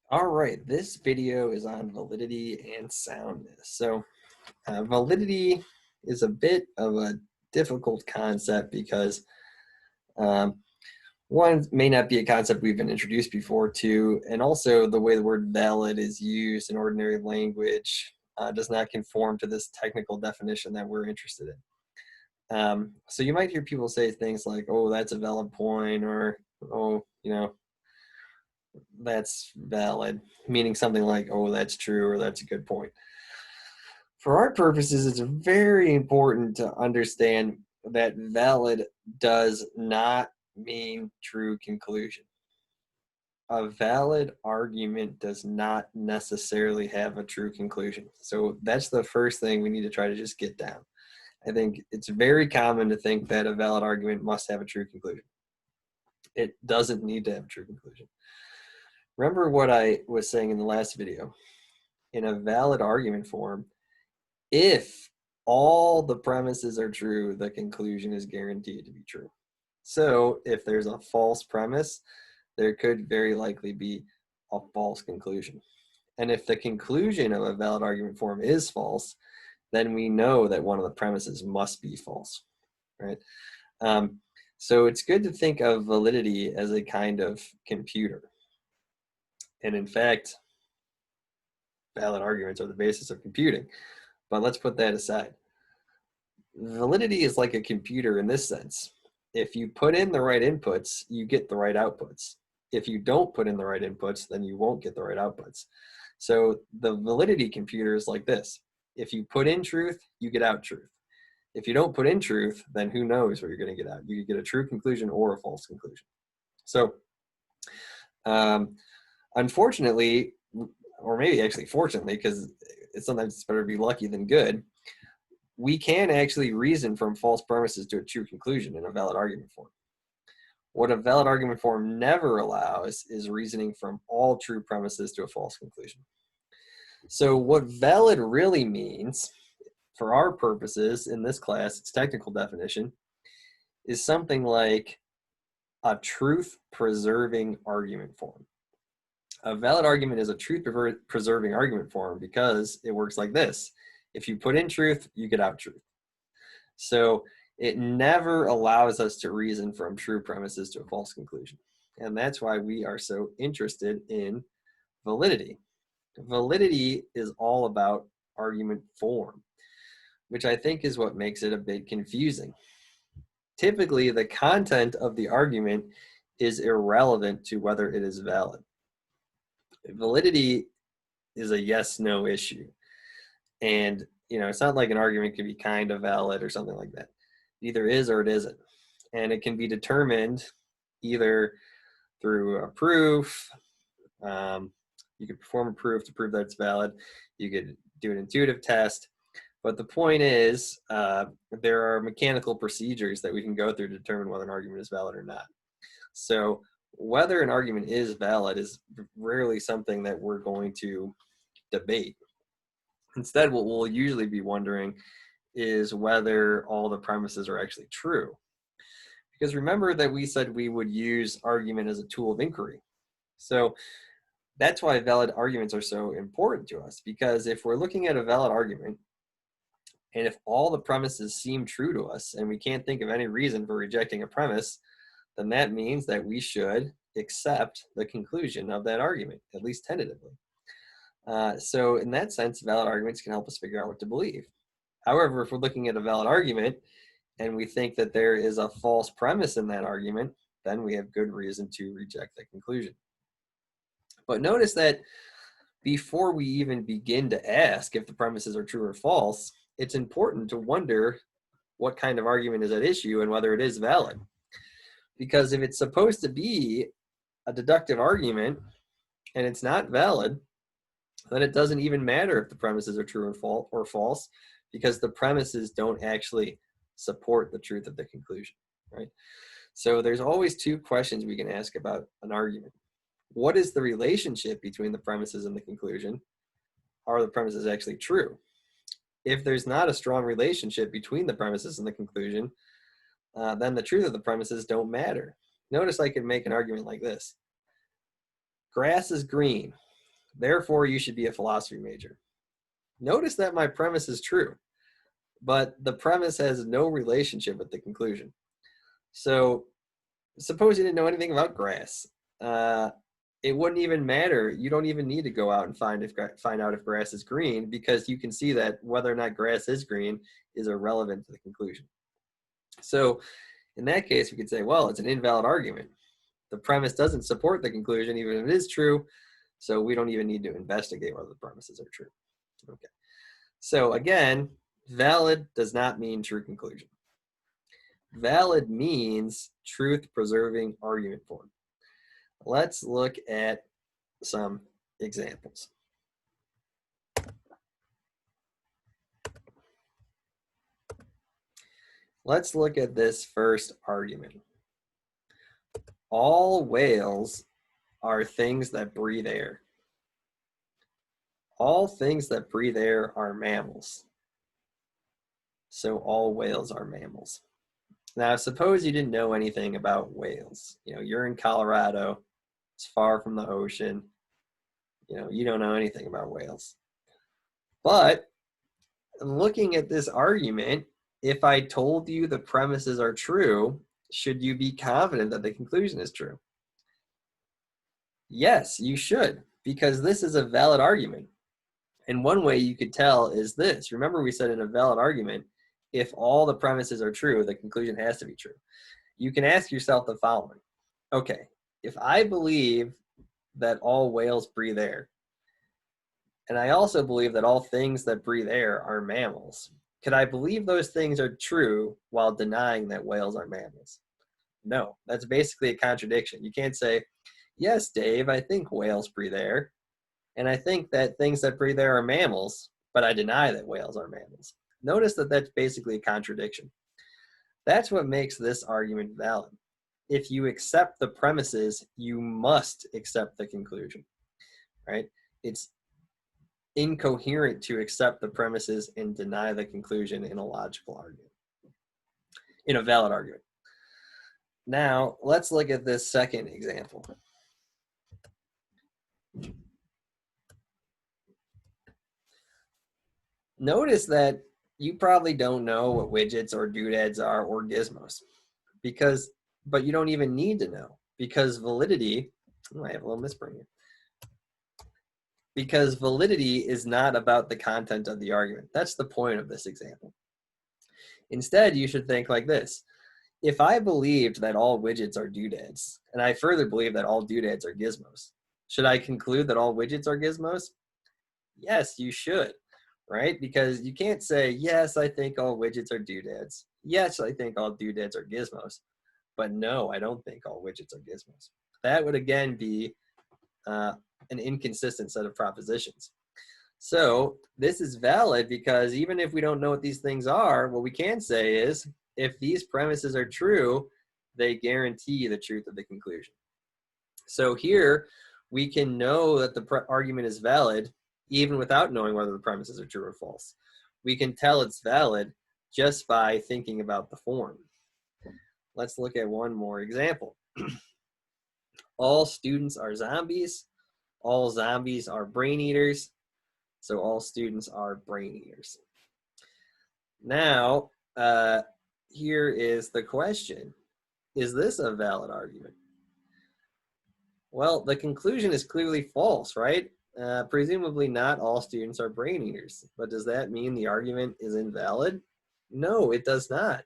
All right, this video is on validity and soundness. Validity is a bit of a difficult concept because um, one may not be a concept we've been introduced before to, and also the way the word valid is used in ordinary language does not conform to this technical definition that we're interested in. So you might hear people say things like, "Oh, that's a valid point," or "Oh, that's valid," meaning something like, "Oh, that's true," or "That's a good point." For our purposes, it's very important to understand that valid does not mean true conclusion. A valid argument does not necessarily have a true conclusion. So that's the first thing we need to try to just get down. I think it's very common to think that a valid argument must have a true conclusion. It doesn't need to have a true conclusion. Remember what I was saying in the last video. In a valid argument form, if all the premises are true, the conclusion is guaranteed to be true. So if there's a false premise, there could very likely be a false conclusion. And if the conclusion of a valid argument form is false, then we know that one of the premises must be false, right? So it's good to think of validity as a kind of computer. And in fact, valid arguments are the basis of computing. But let's put that aside. Validity is like a computer in this sense. If you put in the right inputs, you get the right outputs. If you don't put in the right inputs, then you won't get the right outputs. So the validity computer is like this. If you put in truth, you get out truth. If you don't put in truth, then who knows what you're going to get out. You could get a true conclusion or a false conclusion. So unfortunately, or maybe actually fortunately, because sometimes it's better to be lucky than good, we can actually reason from false premises to a true conclusion in a valid argument form. What a valid argument form never allows is reasoning from all true premises to a false conclusion. So what valid really means, for our purposes in this class, its technical definition, is something like a truth-preserving argument form. A valid argument is a truth-preserving argument form because it works like this. If you put in truth, you get out truth. So it never allows us to reason from true premises to a false conclusion. And that's why we are so interested in validity. Validity is all about argument form, which I think is what makes it a bit confusing. Typically, the content of the argument is irrelevant to whether it is valid. Validity is a yes-no issue. And it's not like an argument can be kind of valid or something like that. It either is or it isn't. And it can be determined either through a proof. You could perform a proof to prove that it's valid. You could do an intuitive test. But the point is, there are mechanical procedures that we can go through to determine whether an argument is valid or not. So whether an argument is valid is rarely something that we're going to debate. Instead, what we'll usually be wondering is whether all the premises are actually true. Because remember that we said we would use argument as a tool of inquiry. So that's why valid arguments are so important to us, because if we're looking at a valid argument, and if all the premises seem true to us, and we can't think of any reason for rejecting a premise, then that means that we should accept the conclusion of that argument, at least tentatively. So in that sense, valid arguments can help us figure out what to believe. However, if we're looking at a valid argument and we think that there is a false premise in that argument, then we have good reason to reject the conclusion. But notice that before we even begin to ask if the premises are true or false, it's important to wonder what kind of argument is at issue and whether it is valid. Because if it's supposed to be a deductive argument and it's not valid, then it doesn't even matter if the premises are true or false, because the premises don't actually support the truth of the conclusion, right? So there's always two questions we can ask about an argument. What is the relationship between the premises and the conclusion? Are the premises actually true? If there's not a strong relationship between the premises and the conclusion, then the truth of the premises don't matter. Notice I can make an argument like this. Grass is green. Therefore, you should be a philosophy major. Notice that my premise is true, but the premise has no relationship with the conclusion. So suppose you didn't know anything about grass. It wouldn't even matter. You don't even need to go out and find out if grass is green, because you can see that whether or not grass is green is irrelevant to the conclusion. So in that case, we could say, well, it's an invalid argument. The premise doesn't support the conclusion, even if it is true, so we don't even need to investigate whether the premises are true. Okay. So again, valid does not mean true conclusion. Valid means truth-preserving argument form. Let's look at some examples. Let's look at this first argument. All whales are things that breathe air. All things that breathe air are mammals. So all whales are mammals. Now, suppose you didn't know anything about whales. You're in Colorado, it's far from the ocean. You don't know anything about whales. But looking at this argument, if I told you the premises are true, should you be confident that the conclusion is true? Yes, you should, because this is a valid argument. And one way you could tell is this. Remember, we said in a valid argument, if all the premises are true, the conclusion has to be true. You can ask yourself the following. Okay, if I believe that all whales breathe air, and I also believe that all things that breathe air are mammals, could I believe those things are true while denying that whales are mammals? No, that's basically a contradiction. You can't say, yes, Dave, I think whales breathe air, and I think that things that breathe air are mammals, but I deny that whales are mammals. Notice that that's basically a contradiction. That's what makes this argument valid. If you accept the premises, you must accept the conclusion, right? It's incoherent to accept the premises and deny the conclusion in a logical argument, in a valid argument. Now, let's look at this second example. Notice that you probably don't know what widgets or doodads are or gizmos, but you don't even need to know, because validity, I have a little misprint here, because validity is not about the content of the argument. That's the point of this example. Instead, you should think like this. If I believed that all widgets are doodads, and I further believe that all doodads are gizmos, should I conclude that all widgets are gizmos? Yes, you should, right? Because you can't say, yes, I think all widgets are doodads. Yes, I think all doodads are gizmos. But no, I don't think all widgets are gizmos. That would again be an inconsistent set of propositions. So this is valid because even if we don't know what these things are, what we can say is, if these premises are true, they guarantee the truth of the conclusion. So here we can know that the argument is valid even without knowing whether the premises are true or false. We can tell it's valid just by thinking about the form. Let's look at one more example. All students are zombies. All zombies are brain eaters. So all students are brain eaters. Now, here is the question. Is this a valid argument? Well, the conclusion is clearly false, right? Presumably not all students are brain eaters. But does that mean the argument is invalid? No, it does not.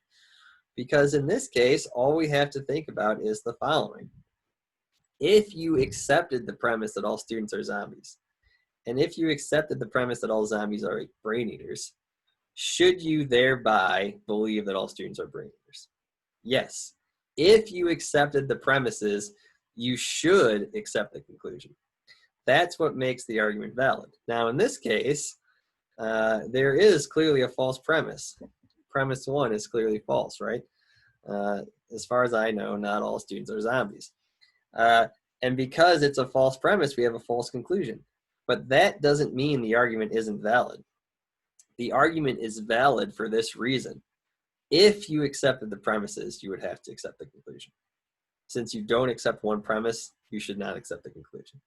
Because in this case, all we have to think about is the following. If you accepted the premise that all students are zombies, and if you accepted the premise that all zombies are brain eaters, should you thereby believe that all students are brain eaters? Yes. If you accepted the premises, you should accept the conclusion. That's what makes the argument valid. Now, in this case, there is clearly a false premise. Premise one is clearly false, right? As far as I know, not all students are zombies. And because it's a false premise, we have a false conclusion. But that doesn't mean the argument isn't valid. The argument is valid for this reason. If you accepted the premises, you would have to accept the conclusion. Since you don't accept one premise, you should not accept the conclusion.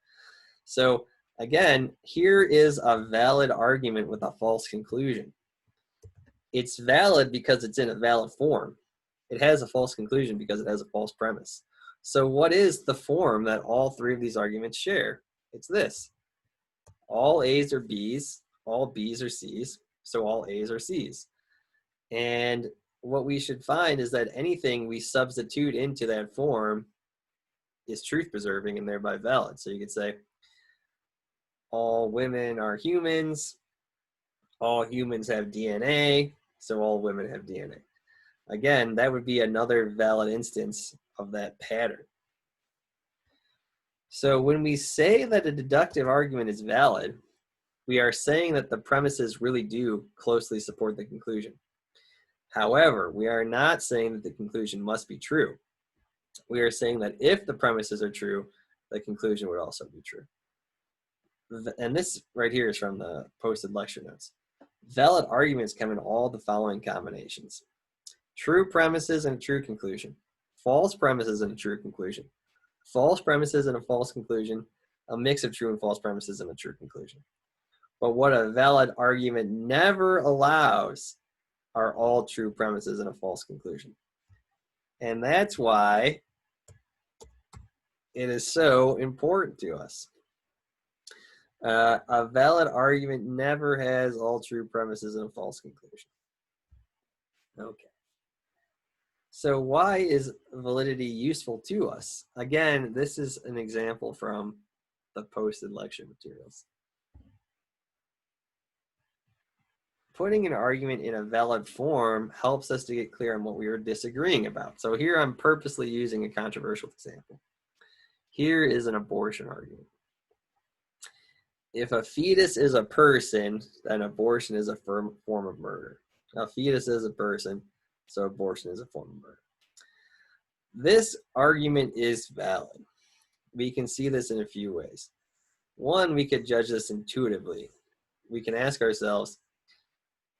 So Again, here is a valid argument with a false conclusion. It's valid because it's in a valid form. It has a false conclusion because it has a false premise. So what is the form that all three of these arguments share? It's this. All A's are B's, all B's are C's, so all A's are C's. And what we should find is that anything we substitute into that form is truth preserving and thereby valid. So you could say all women are humans, all humans have DNA, so all women have DNA. Again, that would be another valid instance of that pattern. So when we say that a deductive argument is valid, we are saying that the premises really do closely support the conclusion. However, we are not saying that the conclusion must be true. We are saying that if the premises are true, the conclusion would also be true. And this right here is from the posted lecture notes. Valid arguments come in all the following combinations: true premises and a true conclusion, false premises and a true conclusion, false premises and a false conclusion, a mix of true and false premises and a true conclusion. But what a valid argument never allows are all true premises and a false conclusion. And that's why it is so important to us. A valid argument never has all true premises and a false conclusion. Okay. So why is validity useful to us? Again, this is an example from the posted lecture materials. Putting an argument in a valid form helps us to get clear on what we are disagreeing about. So here I'm purposely using a controversial example. Here is an abortion argument. If a fetus is a person, then abortion is a form of murder. A fetus is a person, so abortion is a form of murder. This argument is valid. We can see this in a few ways. One, we could judge this intuitively. We can ask ourselves,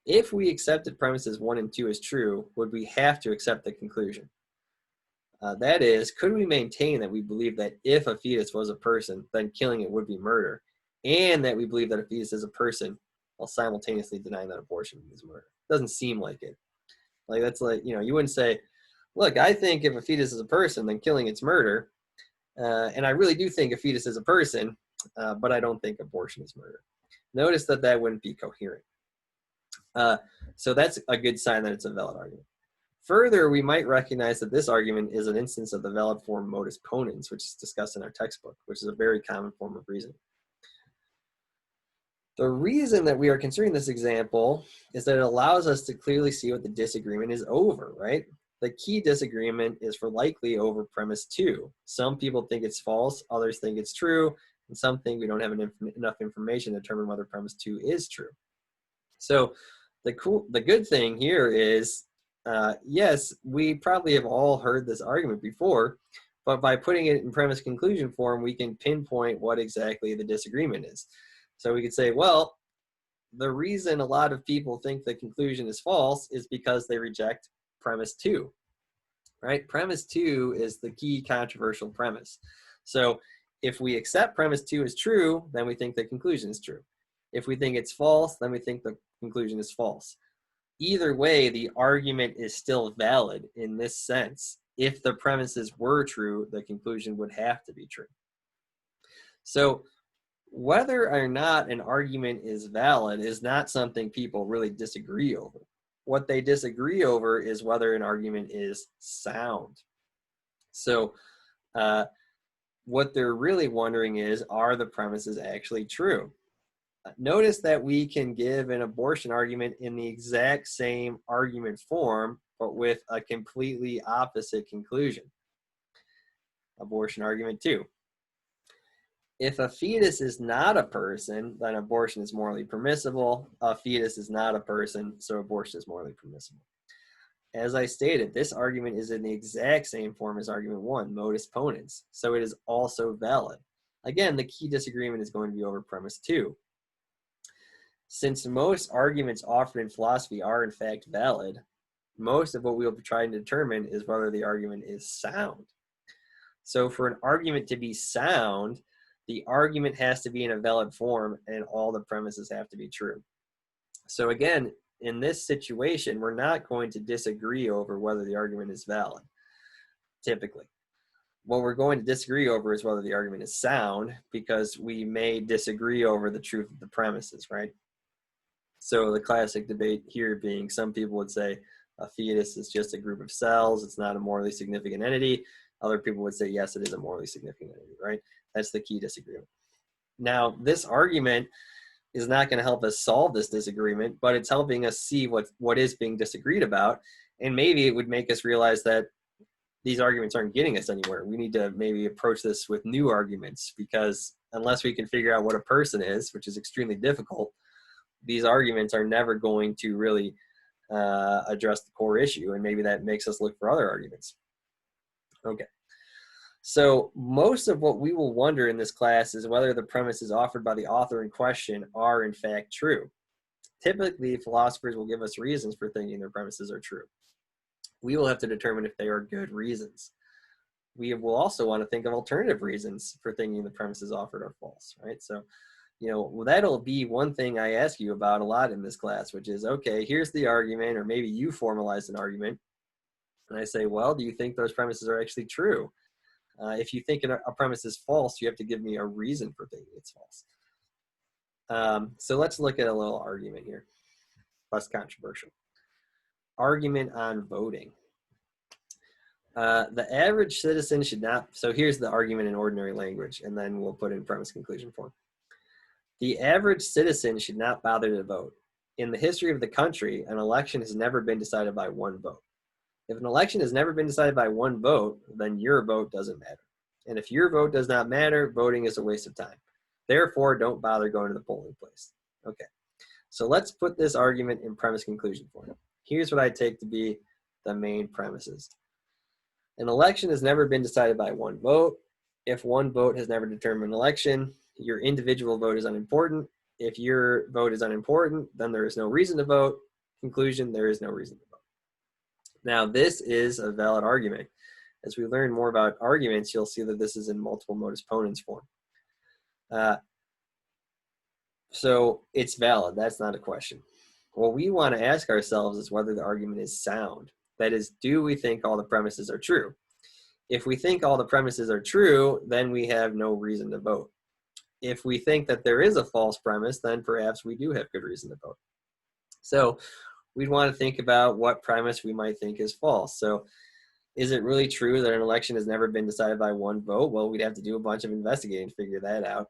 if we accepted premises 1 and 2 as true, would we have to accept the conclusion? That is, could we maintain that we believe that if a fetus was a person, then killing it would be murder, and that we believe that a fetus is a person while simultaneously denying that abortion is murder? Doesn't seem like it. Like, that's like, you wouldn't say, look, I think if a fetus is a person, then killing it's murder, and I really do think a fetus is a person, but I don't think abortion is murder. Notice that that wouldn't be coherent. So that's a good sign that it's a valid argument. Further, we might recognize that this argument is an instance of the valid form modus ponens, which is discussed in our textbook, which is a very common form of reasoning. The reason that we are considering this example is that it allows us to clearly see what the disagreement is over, right? The key disagreement is for likely over premise 2. Some people think it's false, others think it's true, and some think we don't have enough information to determine whether premise 2 is true. So the good thing here is, yes, we probably have all heard this argument before, but by putting it in premise conclusion form, we can pinpoint what exactly the disagreement is. So we could say, well, the reason a lot of people think the conclusion is false is because they reject premise 2, right? Premise 2 is the key controversial premise. So if we accept premise 2 is true, then we think the conclusion is true. If we think it's false, then we think the conclusion is false. Either way, the argument is still valid in this sense. If the premises were true, the conclusion would have to be true. So whether or not an argument is valid is not something people really disagree over. What they disagree over is whether an argument is sound. So what they're really wondering is, are the premises actually true? Notice that we can give an abortion argument in the exact same argument form, but with a completely opposite conclusion. Abortion argument 2. If a fetus is not a person, then abortion is morally permissible. A fetus is not a person, so abortion is morally permissible. As I stated, this argument is in the exact same form as argument 1, modus ponens, so it is also valid. Again, the key disagreement is going to be over premise 2. Since most arguments offered in philosophy are in fact valid, most of what we'll be trying to determine is whether the argument is sound. So for an argument to be sound, the argument has to be in a valid form and all the premises have to be true. So again, in this situation, we're not going to disagree over whether the argument is valid, typically. What we're going to disagree over is whether the argument is sound, because we may disagree over the truth of the premises, right? So the classic debate here being, some people would say a fetus is just a group of cells, it's not a morally significant entity. Other people would say, yes, it is a morally significant entity, right? That's the key disagreement. Now, this argument is not going to help us solve this disagreement, but it's helping us see what is being disagreed about. And maybe it would make us realize that these arguments aren't getting us anywhere. We need to maybe approach this with new arguments, because unless we can figure out what a person is, which is extremely difficult, these arguments are never going to really address the core issue. And maybe that makes us look for other arguments. Okay. So most of what we will wonder in this class is whether the premises offered by the author in question are in fact true. Typically, philosophers will give us reasons for thinking their premises are true. We will have to determine if they are good reasons. We will also want to think of alternative reasons for thinking the premises offered are false, right? So, that'll be one thing I ask you about a lot in this class, which is, okay, here's the argument, or maybe you formalized an argument. And I say, well, do you think those premises are actually true? If you think a premise is false, you have to give me a reason for thinking it's false. So let's look at a little argument here. Less controversial. Argument on voting. The average citizen should not, so here's the argument in ordinary language, and then we'll put it in premise conclusion form. The average citizen should not bother to vote. In the history of the country, an election has never been decided by one vote. If an election has never been decided by one vote, then your vote doesn't matter. And if your vote does not matter, voting is a waste of time. Therefore, don't bother going to the polling place. Okay, so let's put this argument in premise conclusion form. Here's what I take to be the main premises. An election has never been decided by one vote. If one vote has never determined an election, your individual vote is unimportant. If your vote is unimportant, then there is no reason to vote. Conclusion, there is no reason to vote. Now, this is a valid argument. As we learn more about arguments, you'll see that this is in multiple modus ponens form. So it's valid. That's not a question. What we want to ask ourselves is whether the argument is sound. That is, do we think all the premises are true? If we think all the premises are true, then we have no reason to vote. If we think that there is a false premise, then perhaps we do have good reason to vote. So we'd want to think about what premise we might think is false. So is it really true that an election has never been decided by one vote? Well, we'd have to do a bunch of investigating to figure that out.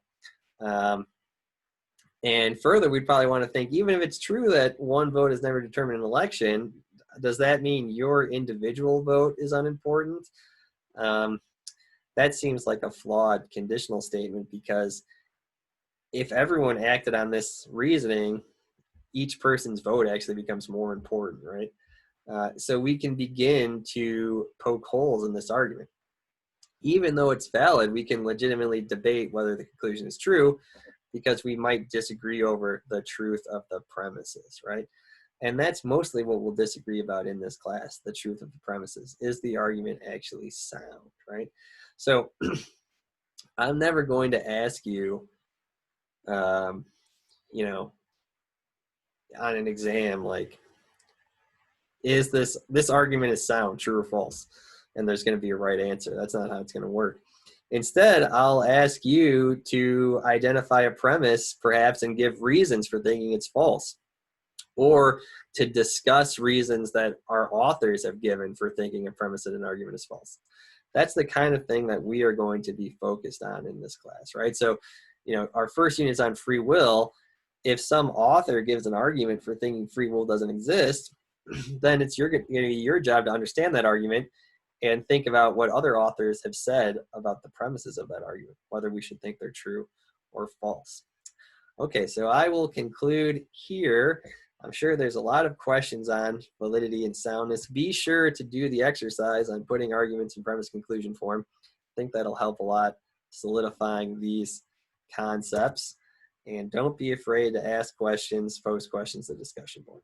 And further, we'd probably want to think, even if it's true that one vote has never determined an election, does that mean your individual vote is unimportant? That seems like a flawed conditional statement, because if everyone acted on this reasoning, each person's vote actually becomes more important, right? So we can begin to poke holes in this argument. Even though it's valid, we can legitimately debate whether the conclusion is true, because we might disagree over the truth of the premises, right? And that's mostly what we'll disagree about in this class, the truth of the premises. Is the argument actually sound, right? So I'm never going to ask you, on an exam, like, is this argument is sound, true or false? And there's going to be a right answer. That's not how it's going to work. Instead, I'll ask you to identify a premise, perhaps, and give reasons for thinking it's false, or to discuss reasons that our authors have given for thinking a premise that an argument is false. That's the kind of thing that we are going to be focused on in this class, right? So, our first unit is on free will. If some author gives an argument for thinking free will doesn't exist, then it's your job to understand that argument and think about what other authors have said about the premises of that argument, whether we should think they're true or false. Okay, so I will conclude here. I'm sure there's a lot of questions on validity and soundness. Be sure to do the exercise on putting arguments in premise conclusion form. I think that'll help a lot solidifying these concepts. And don't be afraid to ask questions, post questions to the discussion board.